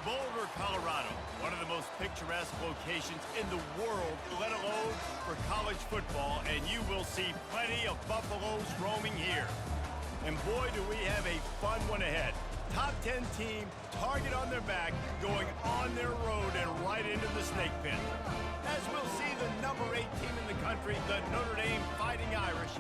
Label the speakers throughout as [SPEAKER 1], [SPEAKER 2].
[SPEAKER 1] Boulder, Colorado, one of the most picturesque locations in the world, let alone for college football, and you will see plenty of Buffaloes roaming here. And boy, do we have a fun one ahead. Top 10 team, target on their back, going on their road and right into the snake pit. As we'll see the number 8 team in the country, the Notre Dame Fighting Irish,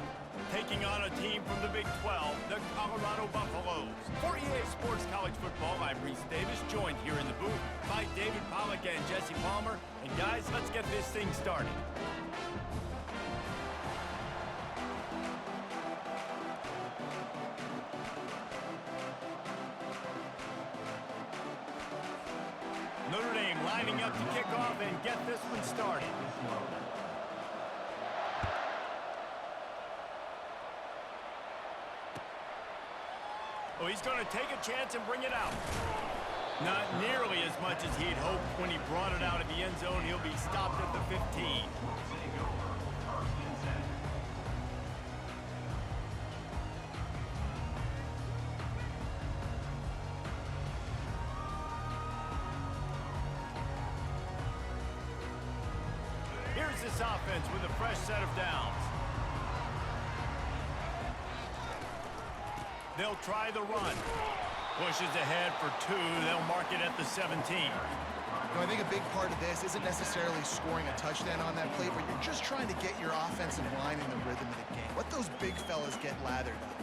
[SPEAKER 1] taking on a team from the Big 12, the Colorado Buffaloes. For EA Sports College Football, I'm Reese Davis, joined here in the booth by David Pollack and Jesse Palmer. And guys, let's get this thing started. Notre Dame lining up to kick off and get this one started. Oh, he's going to take a chance and bring it out. Not nearly as much as he'd hoped when he brought it out of the end zone. He'll be stopped at the 15. Here's this offense with a fresh set of downs. They'll try the run. Pushes ahead for 2. They'll mark it at the 17.
[SPEAKER 2] I think a big part of this isn't necessarily scoring a touchdown on that play, but you're just trying to get your offensive line in the rhythm of the game. Let those big fellas get lathered up.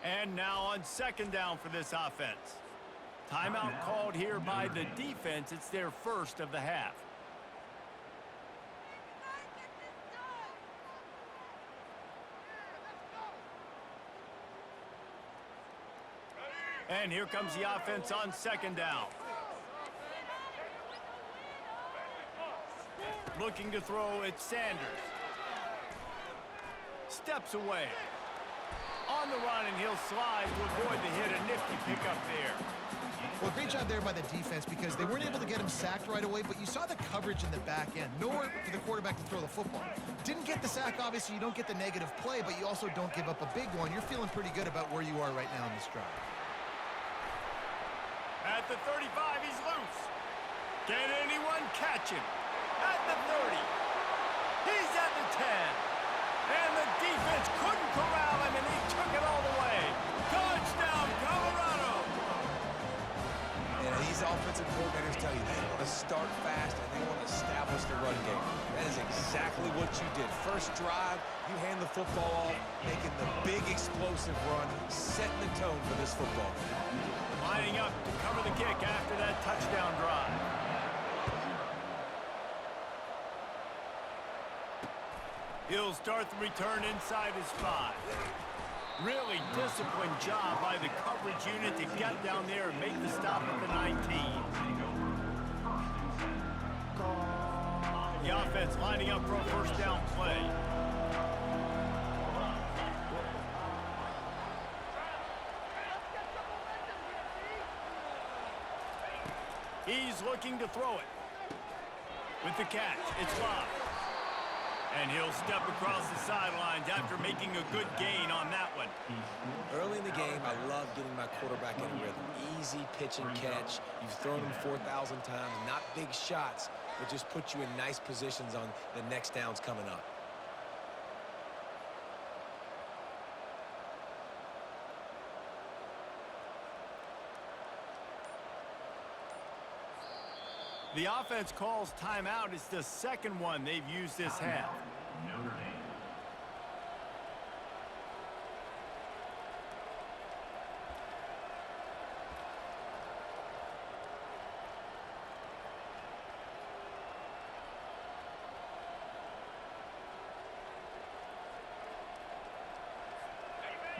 [SPEAKER 1] And now on second down for this offense. Timeout called here by the defense. It's their first of the half. And here comes the offense on second down. Looking to throw, it's Sanders. Steps away. On the run, and he'll slide to avoid the hit. A nifty pickup there.
[SPEAKER 2] Well, great job there by the defense because they weren't able to get him sacked right away, but you saw the coverage in the back end. Nowhere for the quarterback to throw the football. Didn't get the sack, obviously. You don't get the negative play, but you also don't give up a big one. You're feeling pretty good about where you are right now in this drive.
[SPEAKER 1] At the 35, he's loose. Can anyone catch him? At the 30. He's at the 10. And the defense couldn't corral him, and he took it all the way. Touchdown, Colorado!
[SPEAKER 3] Yeah, these offensive coordinators tell you they want to start fast and they want to establish the run game. That is exactly what you did. First drive, you hand the football off, making the big explosive run, setting the tone for this football.
[SPEAKER 1] Lining up to cover the kick after that touchdown drive. He'll start the return inside his 5. Really disciplined job by the coverage unit to get down there and make the stop at the 19. The offense lining up for a first down play. He's looking to throw it. With the catch, it's Love. And he'll step across the sidelines after making a good gain on that one.
[SPEAKER 3] Early in the game, I love getting my quarterback in rhythm. Easy pitch and catch. You've thrown him 4,000 times. Not big shots, but just put you in nice positions on the next downs coming up.
[SPEAKER 1] The offense calls timeout. It's the second one they've used this half.
[SPEAKER 4] Notre Dame.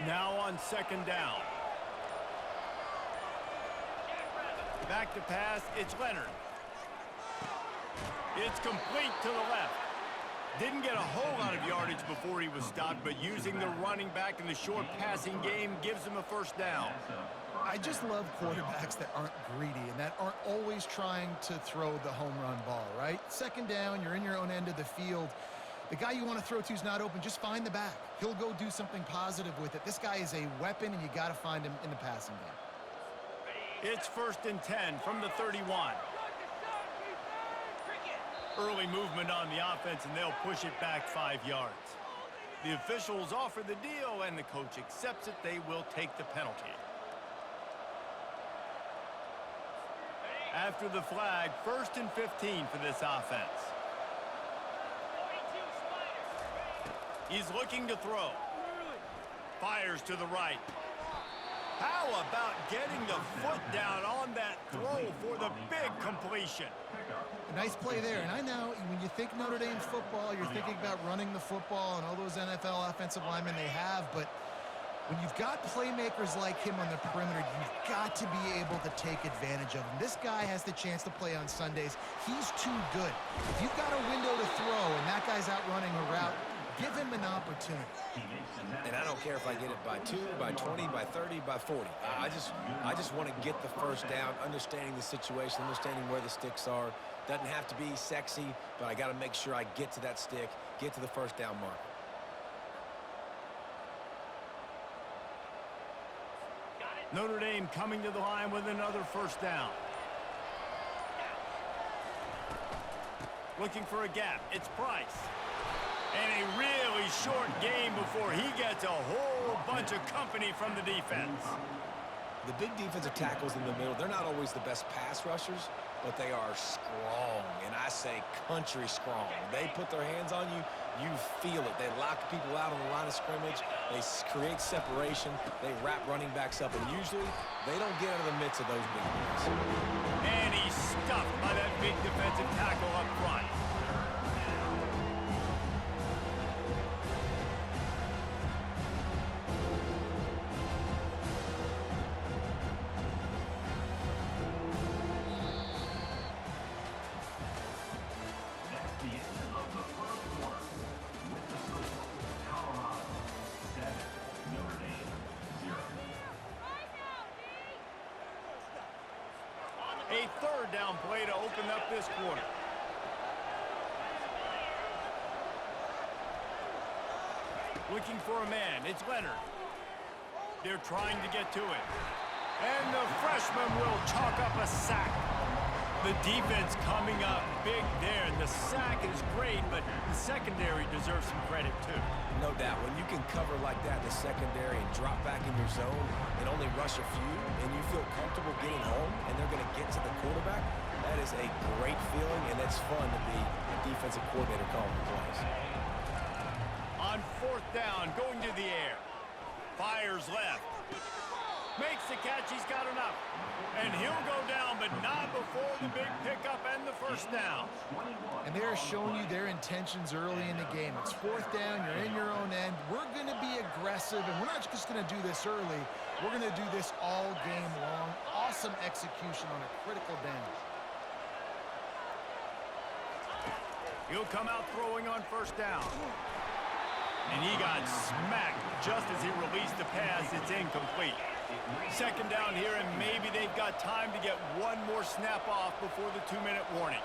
[SPEAKER 1] Now on second down. Back to pass, it's Leonard. It's complete to the left. Didn't get a whole lot of yardage before he was stopped, but using the running back in the short passing game gives him a first down.
[SPEAKER 2] I just love quarterbacks that aren't greedy and that aren't always trying to throw the home run ball, right? Second down, you're in your own end of the field. The guy you want to throw to is not open. Just find the back. He'll go do something positive with it. This guy is a weapon, and you got to find him in the passing game.
[SPEAKER 1] It's 1st and 10 from the 31. Early movement on the offense, and they'll push it back 5 yards. The officials offer the deal, and the coach accepts it. They will take the penalty. After the flag, 1st and 15 for this offense. He's looking to throw. Fires to the right. How about getting the foot down on that throw for the big completion?
[SPEAKER 2] A nice play there. And I know when you think Notre Dame football, you're thinking about running the football and all those NFL offensive linemen they have. But when you've got playmakers like him on the perimeter, you've got to be able to take advantage of him. This guy has the chance to play on Sundays. He's too good. If you've got a window to throw and that guy's out running a route, give him an opportunity.
[SPEAKER 3] And I don't care if I get it by 2, by 20, by 30, by 40. I just want to get the first down, understanding the situation, understanding where the sticks are. Doesn't have to be sexy, but I got to make sure I get to that stick, get to the first down mark.
[SPEAKER 1] Notre Dame coming to the line with another first down. Looking for a gap. It's Price. And a really short game before he gets a whole bunch of company from the defense.
[SPEAKER 3] The big defensive tackles in the middle, they're not always the best pass rushers, but they are strong, and I say country strong. They put their hands on you, you feel it. They lock people out on the line of scrimmage. They create separation. They wrap running backs up, and usually they don't get out of the midst of those big guys.
[SPEAKER 1] And he's stuffed by that big defensive tackle up front. A third down play to open up this quarter. Looking for a man. It's Leonard. They're trying to get to it. And the freshman will chalk up a sack. The defense coming up big there. The sack is great, but the secondary deserves some credit too.
[SPEAKER 3] No doubt. When you can cover like that in the secondary and drop back in your zone and only rush a few, and you feel comfortable getting home and they're going to get to the quarterback, that is a great feeling, and it's fun to be a defensive coordinator calling the plays.
[SPEAKER 1] On 4th down, going to the air. Fires left. Makes the catch. He's got enough. And he'll go down, but not before the big pickup and the first down.
[SPEAKER 2] And they're showing you their intentions early in the game. It's 4th down. You're in your own end. We're going to be aggressive, and we're not just going to do this early. We're going to do this all game long. Awesome execution on a critical down.
[SPEAKER 1] He'll come out throwing on first down. And he got smacked just as he released the pass. It's incomplete. 2nd down here, and maybe they've got time to get one more snap off before the 2-minute warning.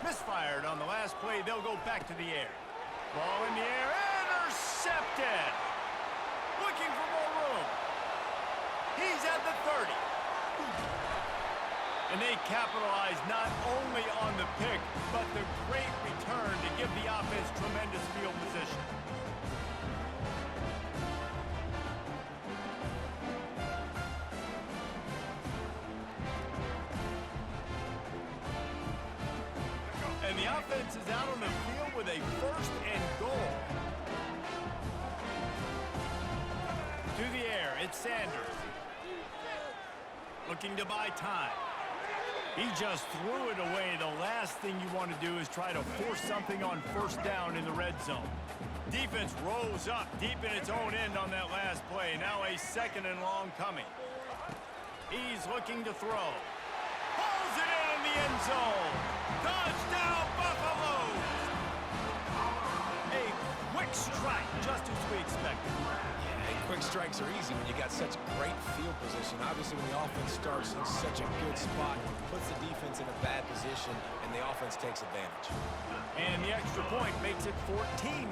[SPEAKER 1] Misfired on the last play. They'll go back to the air. Ball in the air. Intercepted. Looking for more room. He's at the 30. And they capitalize not only on the pick, but the great return to give the offense tremendous field position. And the offense is out on the field with a 1st and goal. To the air, it's Sanders. Looking to buy time. He just threw it away. The last thing you want to do is try to force something on first down in the red zone. Defense rose up deep in its own end on that last play. Now a 2nd and long coming. He's looking to throw. Pulls it in the end zone. Touchdown, Buffaloes! quick strike, just as we expected.
[SPEAKER 3] And quick strikes are easy when you got such great field position. Obviously, when the offense starts in such a good spot, it puts the defense in a bad position, and the offense takes advantage.
[SPEAKER 1] And the extra point makes it 14-0.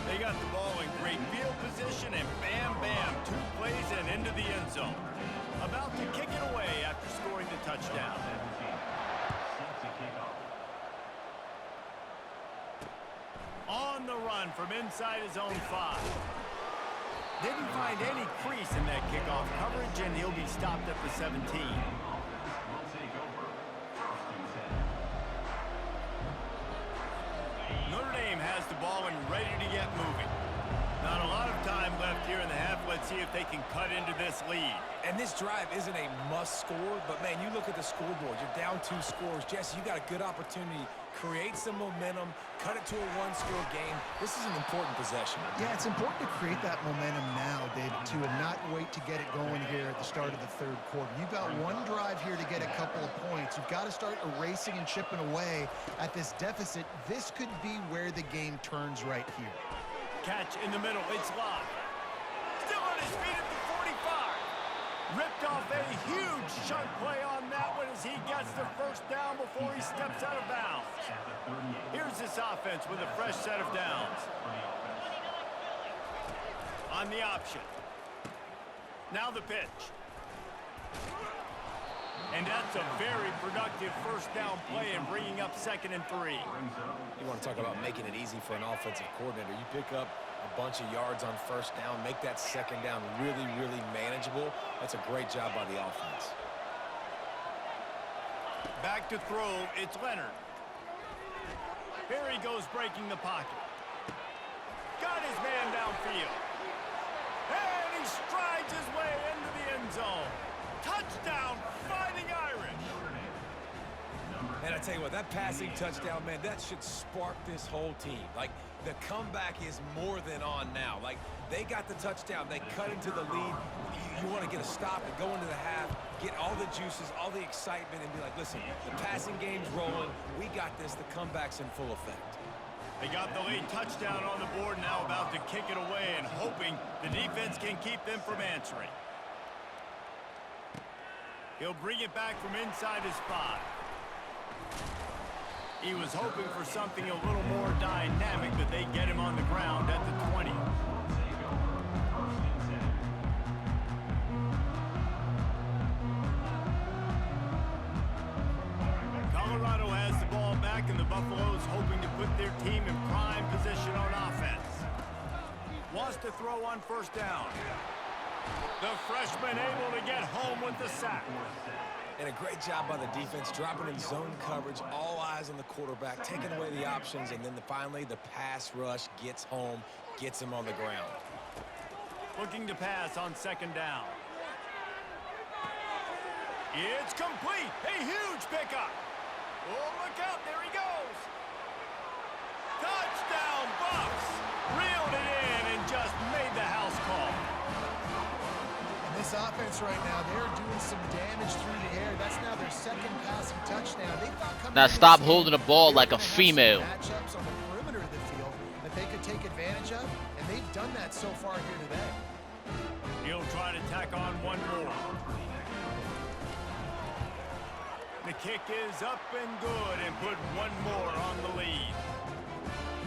[SPEAKER 1] They got the ball in great field position, and bam, bam, 2 plays and into the end zone. About to kick it away after scoring the touchdown. On the run from inside his own 5. Didn't find any crease in that kickoff coverage, and he'll be stopped at the 17. Notre Dame has the ball and ready to get moving. Not a lot of time left here in the half. Let's see if they can cut into this lead.
[SPEAKER 3] And this drive isn't a must score, but man, you look at the scoreboard, you're down 2 scores. Jesse, you got a good opportunity. Create some momentum, cut it to a 1-score game. This is an important possession.
[SPEAKER 2] Yeah, it's important to create that momentum now, David, too, and not wait to get it going here at the start of the 3rd quarter. You've got 1 drive here to get a couple of points. You've got to start erasing and chipping away at this deficit. This could be where the game turns right here.
[SPEAKER 1] Catch in the middle. It's Locke. Still on his feet at the 45. Ripped off a huge chunk play on that one as he gets the first down before he steps out of bounds. Here's this offense with a fresh set of downs. On the option. Now the pitch. And that's a very productive first down play and bringing up 2nd and 3.
[SPEAKER 3] You want to talk about making it easy for an offensive coordinator. You pick up a bunch of yards on first down, make that 2nd down really, really manageable. That's a great job by the offense.
[SPEAKER 1] Back to throw, it's Leonard. Here he goes breaking the pocket. Got his man downfield. And he strides his way into the end zone. Touchdown, Fighting Irish.
[SPEAKER 3] And I tell you what, that passing touchdown, man, that should spark this whole team. Like, the comeback is more than on now. Like, they got the touchdown. They cut into the lead. You want to get a stop and go into the half, get all the juices, all the excitement, and be like, listen, the passing game's rolling. We got this. The comeback's in full effect.
[SPEAKER 1] They got the late touchdown on the board, now about to kick it away and hoping the defense can keep them from answering. He'll bring it back from inside his 5. He was hoping for something a little more dynamic, but they get him on the ground at the 20. Colorado has the ball back, and the Buffaloes hoping to put their team in prime position on offense. Wants to throw on first down. The freshman able to get home with the sack.
[SPEAKER 3] And a great job by the defense, dropping in zone coverage, all eyes on the quarterback, taking away the options, and then finally the pass rush gets home, gets him on the ground.
[SPEAKER 1] Looking to pass on 2nd down. It's complete. A huge pickup. Oh, look out. There he goes. Touchdown, Buffs. Reeled it in and just made the house call.
[SPEAKER 2] This offense right now, they're doing some damage through the air. That's now their 2nd passing touchdown. They thought coming
[SPEAKER 4] Now
[SPEAKER 2] into
[SPEAKER 4] stop
[SPEAKER 2] this game,
[SPEAKER 4] holding the ball
[SPEAKER 2] they were
[SPEAKER 4] like a
[SPEAKER 2] gonna have some
[SPEAKER 4] female.
[SPEAKER 2] matchups on the perimeter of the field that they could take advantage of, and they've done that so far here today.
[SPEAKER 1] He'll try to tack on one more. The kick is up and good and put one more on the lead.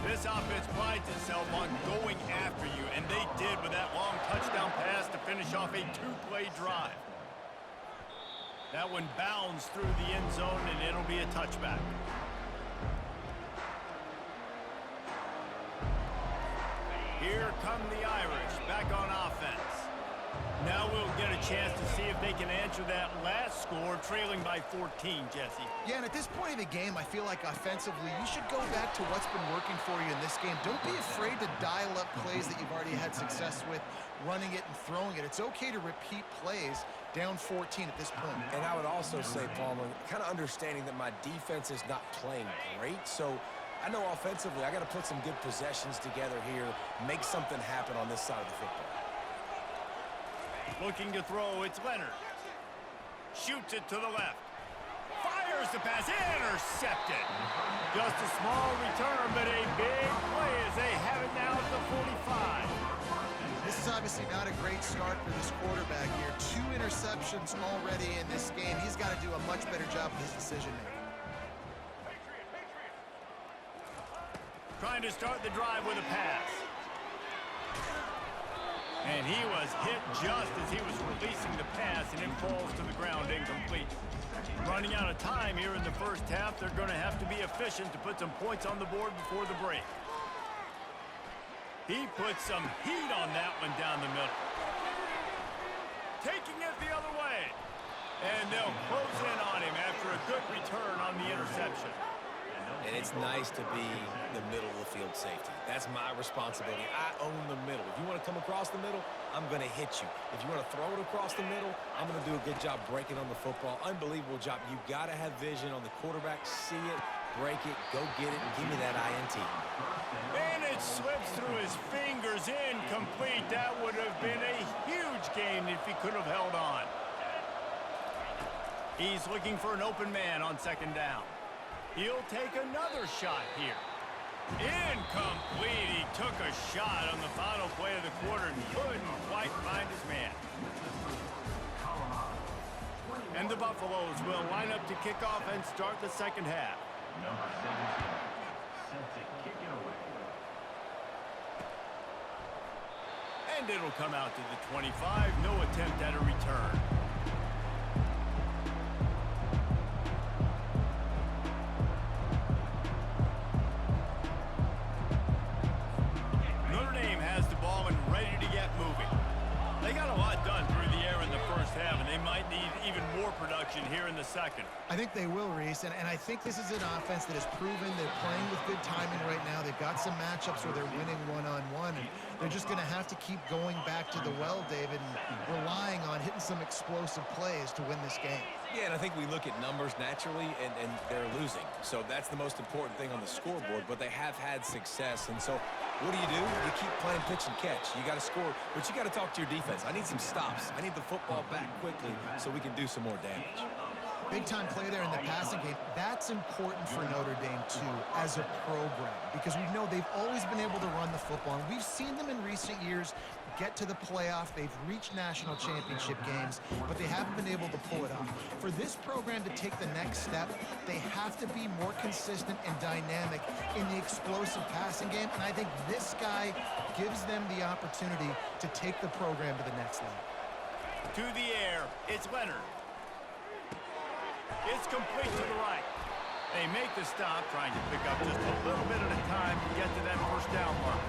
[SPEAKER 1] This offense prides itself on going after you, and they did with that long touchdown pass to finish off a 2-play drive. That one bounds through the end zone, and it'll be a touchback. Here come the Irish back on offense. Now we'll get a chance to see if they can answer that last score, trailing by 14, Jesse.
[SPEAKER 2] Yeah, and at this point of the game, I feel like offensively, you should go back to what's been working for you in this game. Don't be afraid to dial up plays that you've already had success with, running it and throwing it. It's okay to repeat plays down 14 at this point.
[SPEAKER 3] And I would also say, Palmer, kind of understanding that my defense is not playing great, so I know offensively I got to put some good possessions together here, make something happen on this side of the football.
[SPEAKER 1] Looking to throw, it's Leonard. Shoots it to the left. Fires the pass, intercepted. Just a small return, but a big play as they have it now
[SPEAKER 2] start for this quarterback here. 2 interceptions already in this game. He's got to do a much better job with his decision-making.
[SPEAKER 1] Trying to start the drive with a pass. And he was hit just as he was releasing the pass, and it falls to the ground incomplete. Running out of time here in the first half, they're going to have to be efficient to put some points on the board before the break. He put some heat on that one down the middle. Taking it the other way. And they'll close in on him after a good return on the interception.
[SPEAKER 3] And it's nice to be the middle of the field safety. That's my responsibility. I own the middle. If you want to come across the middle, I'm going to hit you. If you want to throw it across the middle, I'm going to do a good job breaking on the football. Unbelievable job. You got to have vision on the quarterback. See it, break it, go get it, and give me that INT.
[SPEAKER 1] And it slips through his fingers, incomplete. That would have been a huge gain if he could have held on. He's looking for an open man on second down. He'll take another shot here. Incomplete. He took a shot on the final play of the quarter and couldn't quite find his man. And the Buffaloes will line up to kick off and start the second half. And it'll come out to the 25. No attempt at a return. Here in the second.
[SPEAKER 2] I think they will, Reese, and I think this is an offense that has proven they're playing with good timing right now. They've got some matchups where they're winning one-on-one, and they're just going to have to keep going back to the well, David, and relying on hitting some explosive plays to win this game.
[SPEAKER 3] Yeah, and I think we look at numbers naturally, and they're losing. So that's the most important thing on the scoreboard, but they have had success. And so what do? You keep playing pitch and catch. You got to score, but you got to talk to your defense. I need some stops. I need the football back quickly so we can do some more damage.
[SPEAKER 2] Big-time play there in the passing game. That's important for Notre Dame, too, as a program, because we know they've always been able to run the football, and we've seen them in recent years get to the playoff. They've reached national championship games, but they haven't been able to pull it off. For this program to take the next step, they have to be more consistent and dynamic in the explosive passing game, and I think this guy gives them the opportunity to take the program to the next level.
[SPEAKER 1] To the air, it's Leonard. It's complete to the right. They make the stop, trying to pick up just a little bit at a time to get to that first down mark.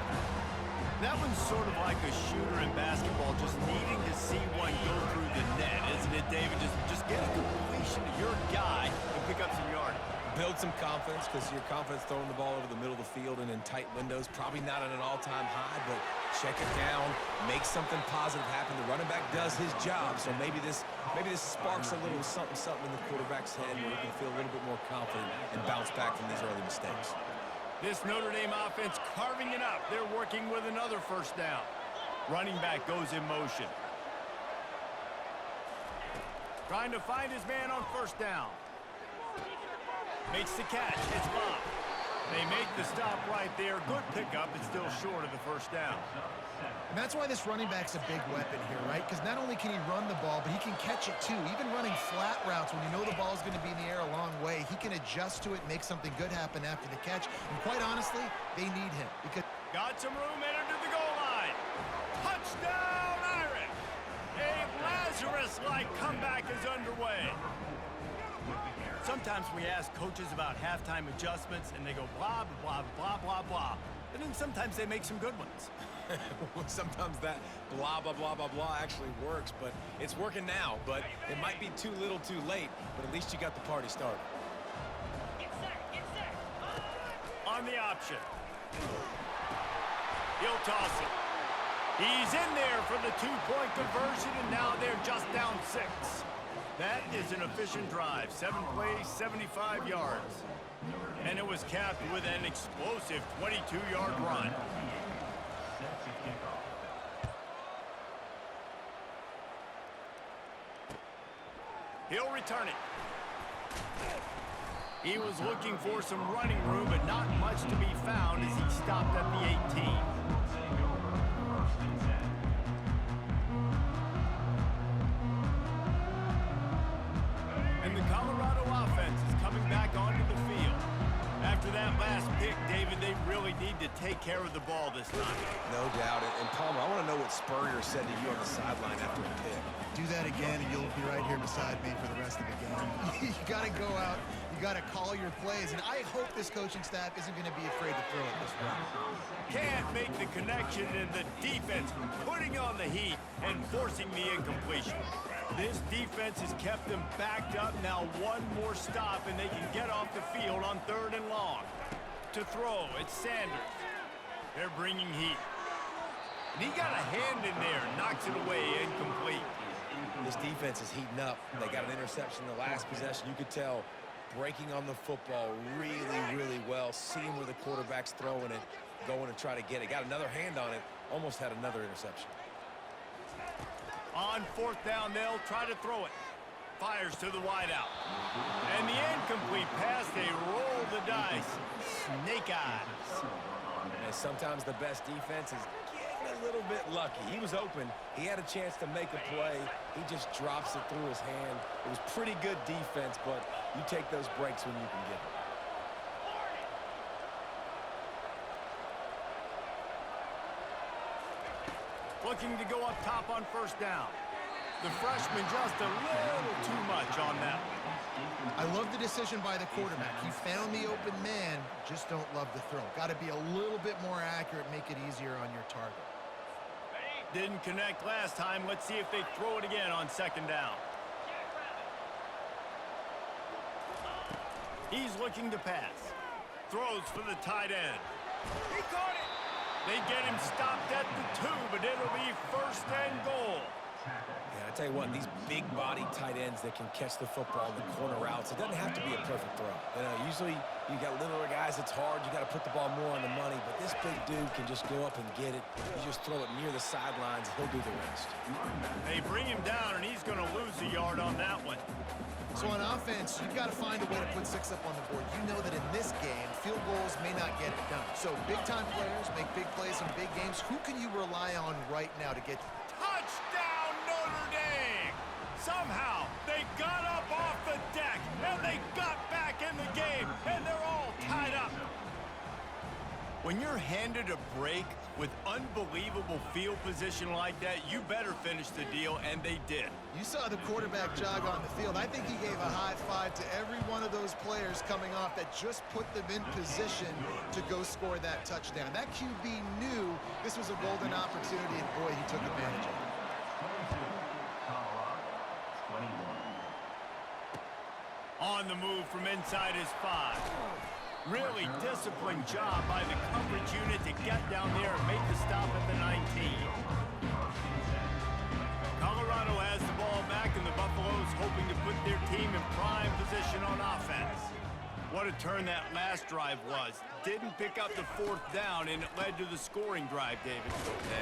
[SPEAKER 1] That one's sort of like a shooter in basketball, just needing to see one go through the net, isn't it, David? Just get a completion to your guy and pick up some yardage.
[SPEAKER 3] Build some confidence, because your confidence throwing the ball over the middle of the field and in tight windows, probably not at an all-time high, but check it down, make something positive happen. The running back does his job, so maybe this sparks a little something in the quarterback's head where he can feel a little bit more confident and bounce back from these early mistakes.
[SPEAKER 1] This Notre Dame offense carving it up. They're working with another first down. Running back goes in motion. Trying to find his man on first down. Makes the catch. It's Bob. They make the stop right there. Good pickup. It's still short of the first down.
[SPEAKER 2] And that's why this running back's a big weapon here, right? Because not only can he run the ball, but he can catch it too. Even running flat routes when you know the ball's going to be in the air a long way, he can adjust to it, make something good happen after the catch. And quite honestly, they need him because
[SPEAKER 1] got some room, entered to the goal line. Touchdown, Irish! A Lazarus-like comeback is underway. Sometimes we ask coaches about halftime adjustments, and they go blah, blah, blah, blah, blah. And then sometimes they make some good ones.
[SPEAKER 3] Sometimes that blah, blah, blah, blah, blah actually works, but it's working now. But it might be too little too late, but at least you got the party started.
[SPEAKER 1] On the option. He'll toss it. He's in there for the two-point conversion, and now they're just down 6. That is an efficient drive. 7 plays, 75 yards. And it was capped with an explosive 22-yard run. He'll return it. He was looking for some running room, but not much to be found as he stopped at the 18. pick, David. They really need to take care of the ball this time.
[SPEAKER 3] No doubt. And Palmer, I want to know what Spurrier said to you on the sideline after the pick.
[SPEAKER 2] Do that again, and you'll be right here beside me for the rest of the game. You got to go out. You got to call your plays, and I hope this coaching staff isn't going to be afraid to throw it this way.
[SPEAKER 1] Can't make the connection, and the defense putting on the heat and forcing the incompletion. This defense has kept them backed up. Now one more stop, and they can get off the field on 3rd and long. To throw, it's Sanders. They're bringing heat. And he got a hand in there, knocks it away, incomplete.
[SPEAKER 3] This defense is heating up. They got an interception in the last possession. You could tell breaking on the football really, really well, seeing where the quarterback's throwing it, going to try to get it. Got another hand on it, almost had another interception.
[SPEAKER 1] On 4th down, they'll try to throw it. Fires to the wideout. And the incomplete pass, they roll the dice. Snake eyes.
[SPEAKER 3] And sometimes the best defense is getting a little bit lucky. He was open. He had a chance to make a play. He just drops it through his hand. It was pretty good defense, but you take those breaks when you can get them.
[SPEAKER 1] Looking to go up top on 1st down. The freshman just a little too much on that one.
[SPEAKER 2] I love the decision by the quarterback. He found the open man, just don't love the throw. Got to be a little bit more accurate, make it easier on your target.
[SPEAKER 1] Didn't connect last time. Let's see if they throw it again on 2nd down. He's looking to pass. Throws for the tight end. He caught it. They get him stopped at the 2, but it'll be 1st and goal.
[SPEAKER 3] Yeah, I tell you what, these big body tight ends that can catch the football in the corner routes, it doesn't have to be a perfect throw. You know, usually you got littler guys, it's hard, you got to put the ball more on the money, but this big dude can just go up and get it. You just throw it near the sidelines, he'll do the rest.
[SPEAKER 1] They bring him down, and he's going to lose a yard on that one.
[SPEAKER 2] So on offense, you've got to find a way to put 6 up on the board. You know that in this game, field goals may not get it done. So big-time players make big plays in big games. Who can you rely on right now to get...
[SPEAKER 1] Touchdown, Notre Dame! Somehow, they got up off the deck, and they got back in the game, and they're all tied up. When you're handed a break with unbelievable field position like that, you better finish the deal, and they did.
[SPEAKER 2] You saw the quarterback jog on the field. I think he gave a high five to every one of those players coming off that just put them in position to go score that touchdown. That QB knew this was a golden opportunity, and boy, he took advantage of it.
[SPEAKER 1] On the move from inside his 5. Really disciplined job by the coverage unit to get down there and make the stop at the 19. Colorado has the ball back, and the Buffaloes hoping to put their team in prime position on offense. What a turn that last drive was. Didn't pick up the 4th down, and it led to the scoring drive, David.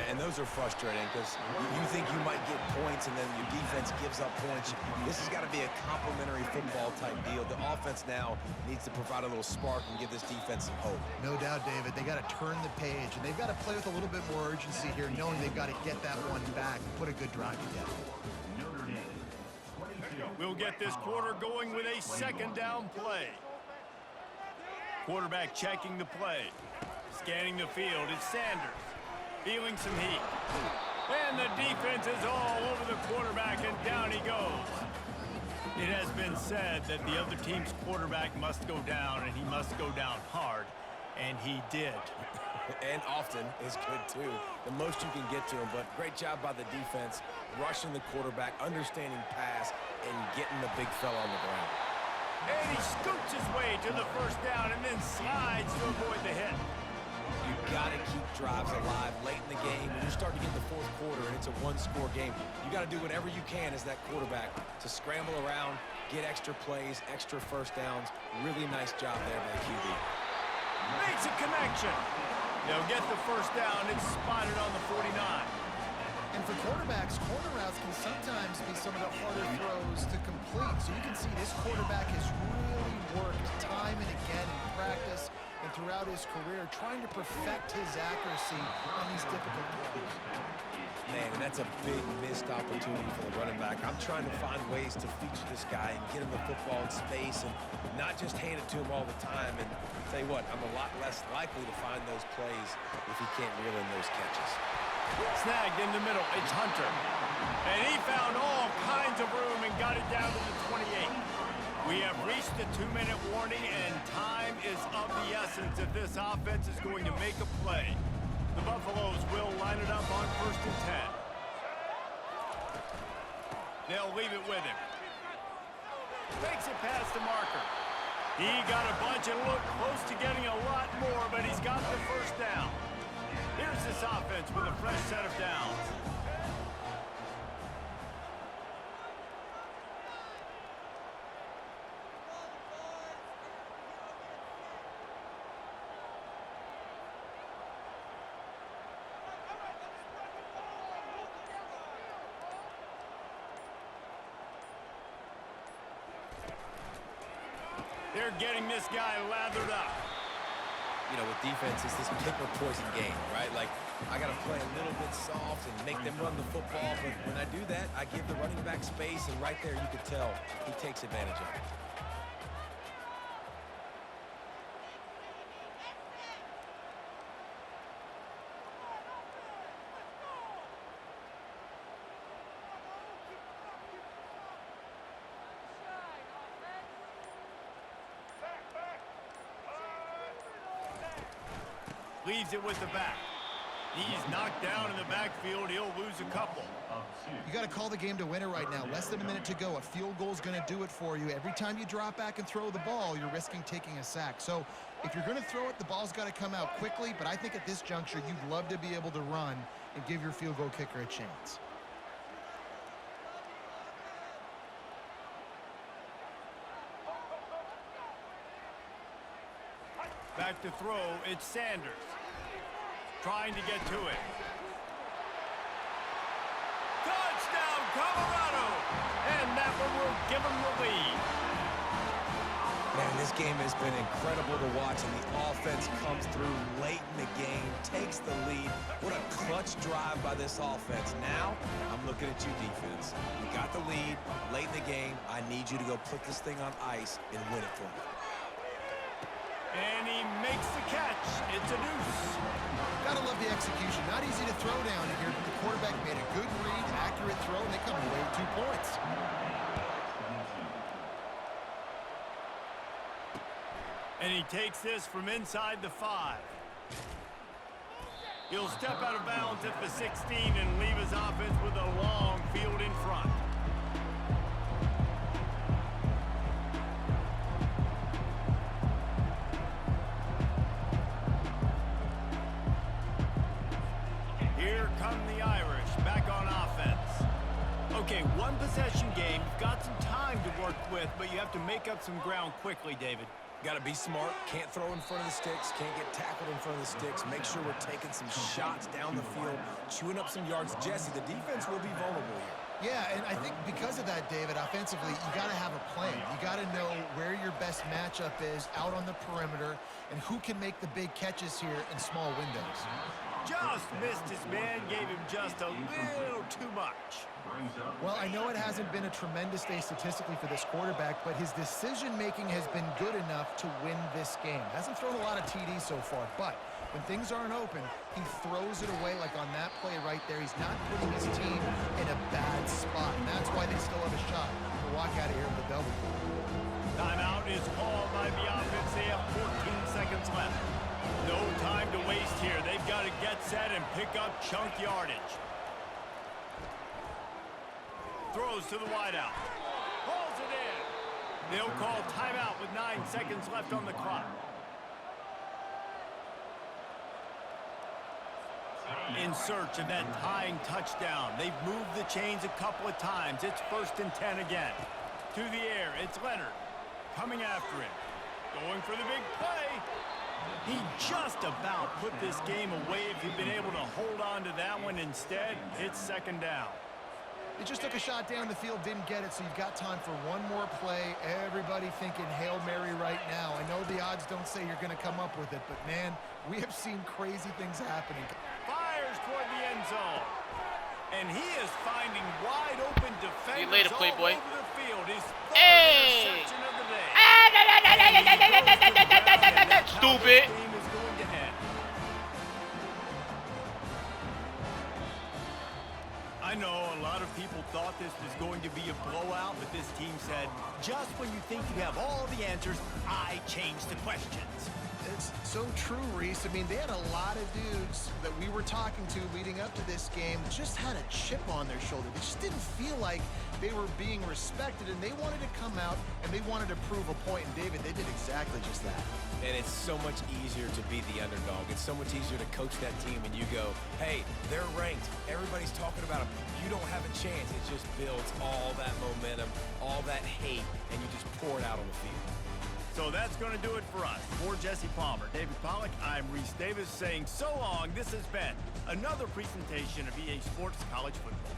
[SPEAKER 3] And those are frustrating because you think you might get points and then your defense gives up points. This has got to be a complementary football type deal. The offense now needs to provide a little spark and give this defense some hope.
[SPEAKER 2] No doubt, David. They got to turn the page, and they've got to play with a little bit more urgency here, knowing they've got to get that one back and put a good drive together.
[SPEAKER 1] We'll get this quarter going with a 2nd down play. Quarterback checking the play. Scanning the field, it's Sanders. Feeling some heat. And the defense is all over the quarterback, and down he goes. It has been said that the other team's quarterback must go down, and he must go down hard, and he did.
[SPEAKER 3] And often is good, too. The most you can get to him, but great job by the defense, rushing the quarterback, understanding pass, and getting the big fella on the ground.
[SPEAKER 1] And he scoots his way to the 1st down and then slides to avoid the hit.
[SPEAKER 3] You got to keep drives alive late in the game. When you start to get the 4th quarter and it's a 1-score game, you got to do whatever you can as that quarterback to scramble around, get extra plays, extra 1st downs. Really nice job there by the QB.
[SPEAKER 1] Makes a connection. They'll get the 1st down. It's spotted on the 49.
[SPEAKER 2] And for quarterbacks, corner routes can sometimes be some of the harder throws to complete. So you can see this quarterback has really worked time and again in practice and throughout his career, trying to perfect his accuracy on these difficult throws.
[SPEAKER 3] Man, and that's a big missed opportunity for the running back. I'm trying to find ways to feature this guy and get him the football in space and not just hand it to him all the time. And Tell you what, I'm a lot less likely to find those plays if he can't reel in those catches.
[SPEAKER 1] Snagged in the middle. It's Hunter. And he found all kinds of room and got it down to the 28. We have reached the 2-minute warning, and time is of the essence if this offense is going to make a play. The Buffaloes will line it up on 1st and 10. They'll leave it with him. Takes it past the marker. He got a bunch and looked close to getting a lot more, but he's got the first down. Here's this offense with a fresh set of downs. They're getting this guy lathered up.
[SPEAKER 3] You know, with defense, it's this pick or poison game, right? Like, I got to play a little bit soft and make them run the football, but when I do that, I give the running back space, and right there you can tell he takes advantage of it.
[SPEAKER 1] Leaves it with the back. He's knocked down in the backfield. He'll lose a couple.
[SPEAKER 2] You got to call the game to win it right now. Less than a minute to go. A field goal is going to do it for you. Every time you drop back and throw the ball, you're risking taking a sack. So if you're going to throw it, the ball's got to come out quickly. But I think at this juncture, you'd love to be able to run and give your field goal kicker a chance.
[SPEAKER 1] Back to throw, it's Sanders. Trying to get to it. Touchdown, Colorado! And that one will give them the lead.
[SPEAKER 3] Man, this game has been incredible to watch, and the offense comes through late in the game, takes the lead. What a clutch drive by this offense. Now, I'm looking at you, defense. You got the lead late in the game. I need you to go put this thing on ice and win it for me.
[SPEAKER 1] And he makes the catch. It's a deuce.
[SPEAKER 2] Gotta love the execution. Not easy to throw down here, but the quarterback made a good read, accurate throw, and they come away with 2 points.
[SPEAKER 1] And he takes this from inside the 5. He'll step out of bounds at the 16 and leave his offense with a long field in front. Here come the Irish back on offense. Okay, 1 possession game. You've got some time to work with, but you have to make up some ground quickly, David.
[SPEAKER 3] Got to be smart. Can't throw in front of the sticks. Can't get tackled in front of the sticks. Make sure we're taking some shots down the field, chewing up some yards. Jesse, the defense will be vulnerable here.
[SPEAKER 2] Yeah, and I think because of that, David, offensively, you got to have a plan. You got to know where your best matchup is out on the perimeter and who can make the big catches here in small windows.
[SPEAKER 1] Just missed his man, gave him just a little too much.
[SPEAKER 2] Well, I know it hasn't been a tremendous day statistically for this quarterback, but his decision-making has been good enough to win this game. Hasn't thrown a lot of TDs so far, but when things aren't open, he throws it away like on that play right there. He's not putting his team in a bad spot, and that's why they still have a shot to walk out of here with a W.
[SPEAKER 1] Timeout is called by the offense. They have 14 seconds left. No time to waste here. They've got to get set and pick up chunk yardage. Throws to the wideout. Pulls it in. They'll call timeout with 9 seconds left on the clock. In search of that tying touchdown. They've moved the chains a couple of times. It's 1st and 10 again. To the air, it's Leonard. Coming after him. Going for the big play. He just about put this game away if he'd been able to hold on to that one. Instead, it's 2nd down.
[SPEAKER 2] They just took a shot down the field, didn't get it, so you've got time for one more play. Everybody thinking Hail Mary right now. I know the odds don't say you're going to come up with it, but, man, we have seen crazy things happening.
[SPEAKER 1] Fires toward the end zone. And he is finding wide open defenders
[SPEAKER 4] See you later, Playboy.
[SPEAKER 1] all over the field. His
[SPEAKER 4] Hey!
[SPEAKER 1] interception of the day.
[SPEAKER 4] Stupid.
[SPEAKER 1] Game is going to end. I know a lot of people thought this was going to be a blowout, but this team said, just when you think you have all the answers, I change the questions.
[SPEAKER 2] It's so true, Reese. I mean, they had a lot of dudes that we were talking to leading up to this game just had a chip on their shoulder. They just didn't feel like they were being respected, and they wanted to come out and they wanted to prove a point. And David, they did exactly just that.
[SPEAKER 3] And it's so much easier to be the underdog. It's so much easier to coach that team and you go, hey, they're ranked. Everybody's talking about them. You don't have a chance. It just builds all that momentum, all that hate, and you just pour it out on the field.
[SPEAKER 1] So that's going to do it for us. For Jesse Palmer, David Pollack, I'm Reese Davis saying so long. This has been another presentation of EA Sports College Football.